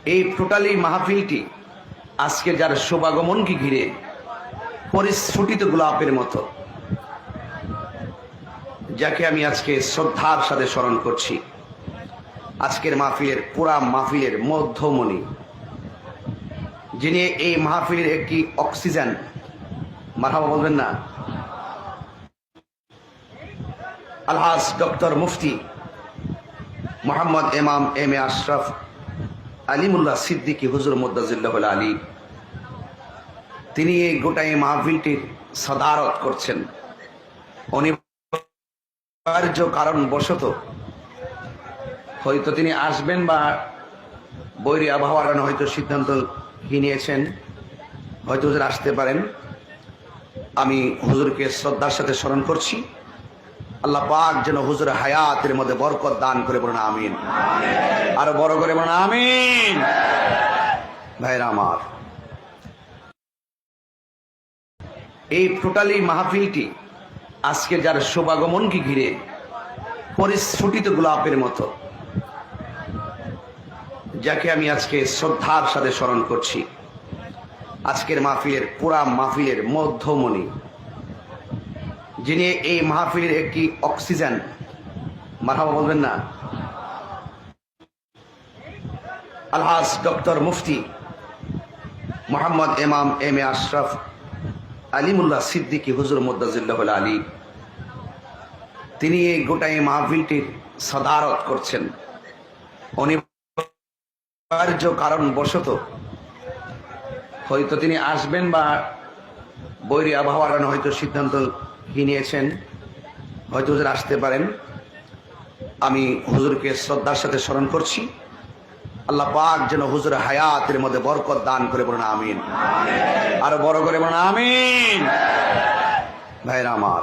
এই টোটালি মাহফিলটি আজকে যার শুভাগমনকে ঘিরে পরিস্ফুটিত গোলাপের মতো, যাকে আমি আজকে শ্রদ্ধার সাথে স্মরণ করছি। আজকের মাহফিলের পুরা মাহফিলের মধ্যমণি, যিনি এই মাহফিলের একটি অক্সিজেন, মারহাবা বলবেন না, আলহাজ ডক্টর মুফতি মোহাম্মদ ইমাম এম এ আশরাফ আলিমুল্লাহ সিদ্দিকী হুজুর মুদ্দাজিল্লাহ আলী, তিনি এই গোটাই মাহফিলটির সদারত করছেন। অনিবার্য কারণ বশত হয়তো তিনি আসবেন বা বৈরী আবহাওয়ার কারণে হয়তো সিদ্ধান্ত নিয়েছেন, হয়তো হুজুর আসতে পারেন। আমি হুজুরকে শ্রদ্ধার সাথে স্মরণ করছি। আল্লাহ পাক যেন হুজুরের হায়াতের মধ্যে বরকত দান করে, বলুন আমিন। আরো বড় করে বলুন আমিন। ভাইরা আমার, এই টোটালি মাহফিলটি আজকে যার শুভাগমনকে ঘিরে পরিস্ফুটিত গোলাপের মতো, যাকে আমি আজকে শ্রদ্ধার সাথে স্মরণ করছি। আজকের মাহফিলের পুরা মাহফিলের মধ্যমণি, যিনি এই মাহফিলের একটি অক্সিজেন, মারহাবা বলবেন না, আলহাজ ডক্টর মুফতি মোহাম্মদ ইমাম এম এ আশরাফ আলিমুল্লাহ সিদ্দিকী হুজুর মুদ্দাজিল্লাহ আলী, তিনি এই গোটাই মাহফিলটির সদারত করছেন। অনিবার্য কারণ বশত হয়তো তিনি আসবেন বা বৈরী আবহাওয়ার কারণে হয়তো সিদ্ধান্ত নিয়েছেন, হয়তো হুজুর আসতে পারেন। আমি হুজুরকে শ্রদ্ধার সাথে স্মরণ করছি। আল্লাহ পাক যেন হুজুরের হায়াতের মধ্যে বরকত দান করে, বলুন আমিন। আরো বড় করে বলুন আমিন। ভাইরা আমার,